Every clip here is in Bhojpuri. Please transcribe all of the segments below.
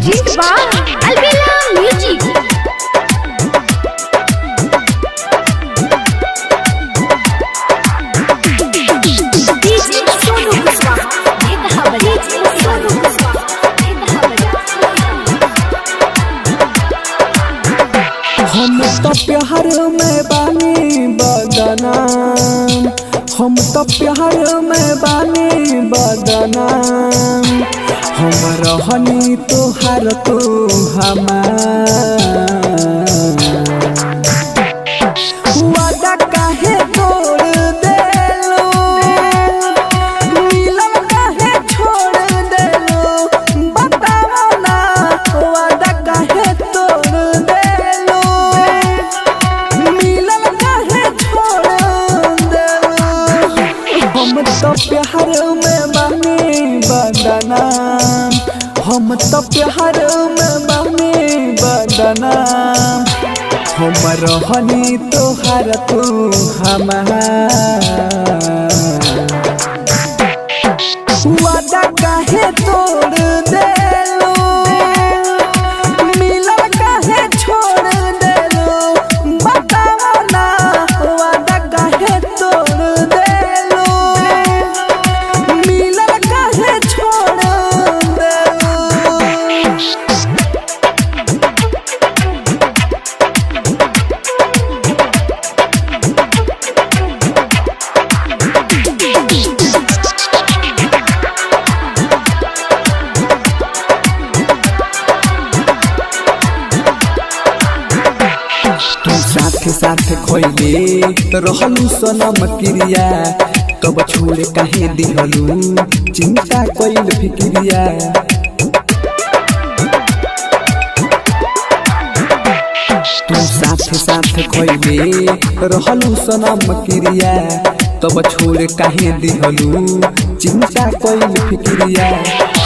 Presented by Albella Music. हम तो प्यार में बानी बदनाम, हम तो प्यार में बानी बदनाम। हम रहनी तोहार तू हमार, वादा काहे तोड़ देलो, मिलन काहे छोड़ देलो, बताओ ना वादा काहे तोड़ देलो, मिलन काहे छोड़ देलो। हम तो प्यार में बानी बदनाम, हम तो प्यार में बानी बदनाम। हम रहनी तोहार तू हमार, वादा काहे तोड़ देलो, मिलन काहे छोड़ देलो, बताओ ना वादा काहे तोड़ देलो, मिलन काहे छोड़ देलो। तू साथे साथे खोइले रहलू सनम क्रिया, तब छोड़े काहे दिहलू चिंता कइल फिक्रिया। तू साथे साथे खोइले रहलू सनम क्रिया, तब छोड़े काहे दिहलू चिंता कइल फिक्रिया।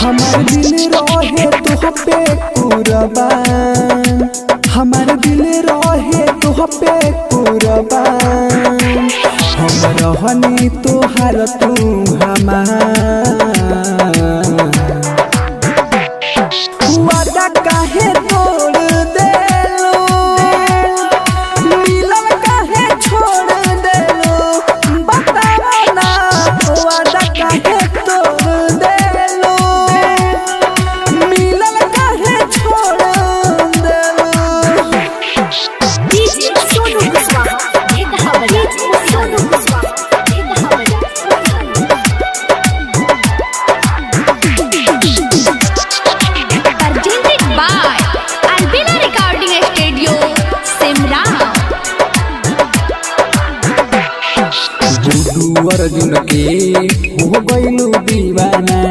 हमार दिल रहे तुह पे कुर्बान, हमार दिल रहे तुह पे कुर्बान। हम रहनी तोहार तू हमार, वादा काहे तोड़ देलो, मिलन काहे छोड़ देलो, बताओ ना वादा काहे तोड़ देलो, मिलन काहे छोड़ देलो। Presented by Albella Recording Studio, Simra. गुडू अर्जुन के हो गइलू दीवाना,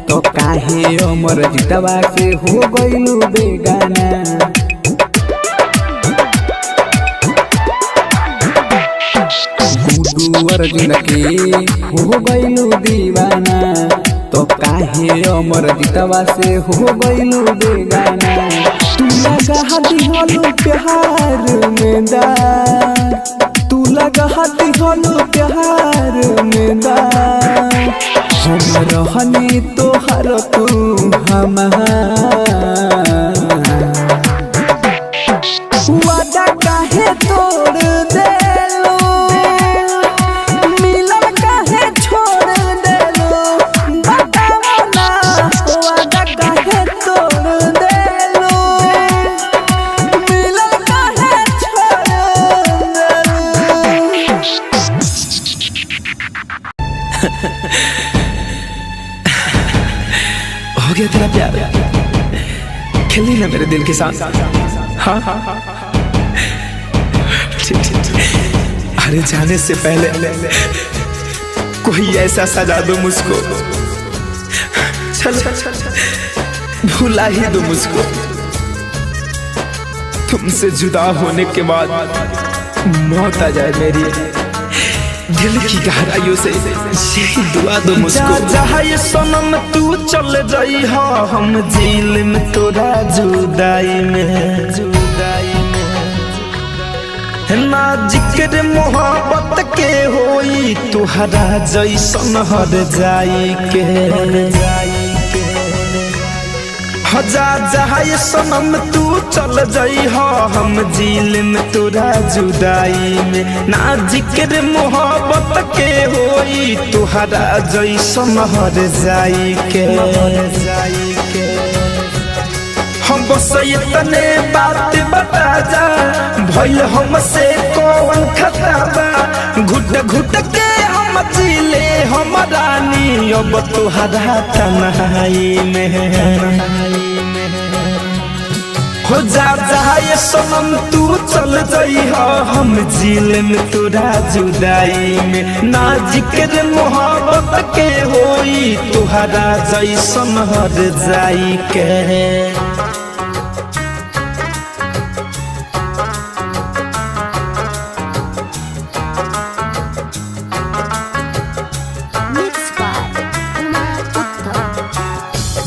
तो काहे अमर जितवा से हो गइलू बेगाना। गुडू अर्जुन के हो गइलू दीवाना, तो काहे अमर जितवा से हो गइलू बेगाना। तू लगा दिहलू प्यार में दाग, तू लगा दिहलू प्यार में दाग। हम रहनी तोहार तू हमार, वादा काहे तोड़ देलो, मिलन काहे छोड़ देलो, बताओ ना वादा काहे तोड़ देलो, मिलन काहे छोड़ देलो। हो गया तेरा प्यार, खेली ना मेरे दिल के साथ। हाँ ठीक ठीक। अरे जाने से पहले कोई ऐसा सजा दो मुझको, चलो भुला ही दो मुझको। तुमसे जुदा होने के बाद मौत आ जाए मेरी, दिल की गहराइयों से यही दुआ दो मुझको। जहाँ ये सनम तू चल जाई, हाँ हम जेल में तोरा जुदाई में, जुदाई में ना जिक्र मोहब्बत के होई, तुहरा जैसन हर जाई के। हजार जहाए सनम तू चल जाई हो हम जिल में तोरा जुदाई में ना जिक्र मोहब्बत के होई तुहरा जैसन हर जाई के हम बस इतने बात बता जा भइल हमसे कौन खता बा घुट घुट के हम जिले हम रानी अब तुहरा तन्हाई में हो जाए सनम तू चल जाई हो हम जिल में तोरा जुदाई में ना जिक्र मोहब्बत के होई तुहरा जैसन हर जाई के Mixed by Kumar Uttam.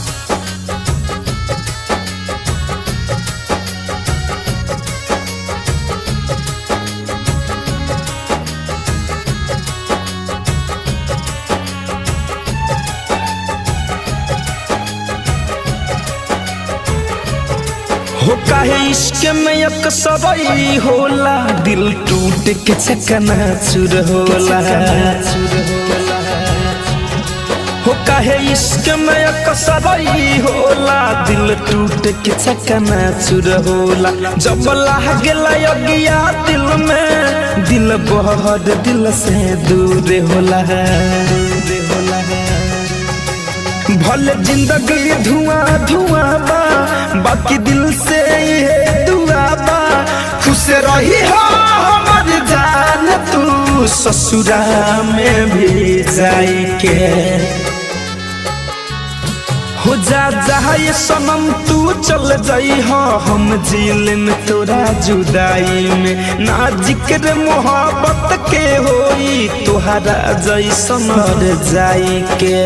हो काहे इश्क में एक सबई होला दिल टूट के चकना चूर होला हो काहे इश्क में एक सबई होला दिल टूट के चकना चूर होला जब लागला अगिया दिल में दिल बहुत दिल से दूर होला भले जिंदगी धुआं धुआं बा बाकी दिल से ये दुआ बा खुश रही हो हमारी जान तू ससुरा में भी जाई के हो जाए सनम तू चल जाई हो हम जिल में तोरा जुदाई में ना जिक्र मोहब्बत के होई तुहरा जैसन हर जाई के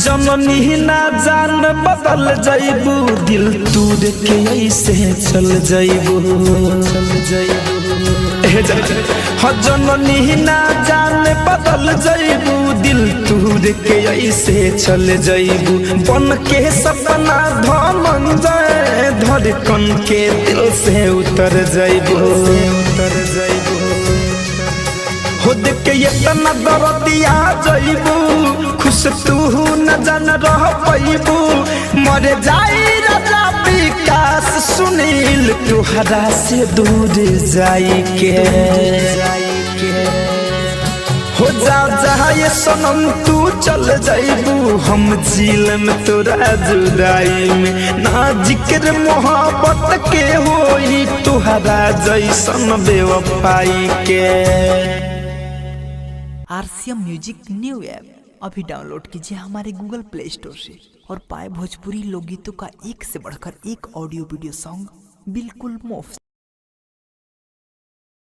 जननी ना जान बदल जाइबू दिल तूर के ऐसे चल जाइबू जननी ना जान बदल जाइबू दिल तूर के ऐसे चल जाइबू बन के सपना धमंजय धड़कन के दिल से उतर जाइबू हो देख के इतना दर्दिया जाइबू खुश तू न जान रह पैबू मर जाई राजा विकास सुनील तुहरा से दूर जाई के हो जाए सनम तू चल जाइबू हम जिल में तोरा जुदाई में ना जिक्र मोहब्बत के होई तुहरा जैसन बेवफाई के RCM म्यूजिक न्यू ऐप अभी डाउनलोड कीजिए हमारे गूगल प्ले स्टोर से और पाए भोजपुरी लोकगीतों का एक से बढ़कर एक ऑडियो वीडियो सॉन्ग बिल्कुल मुफ्त।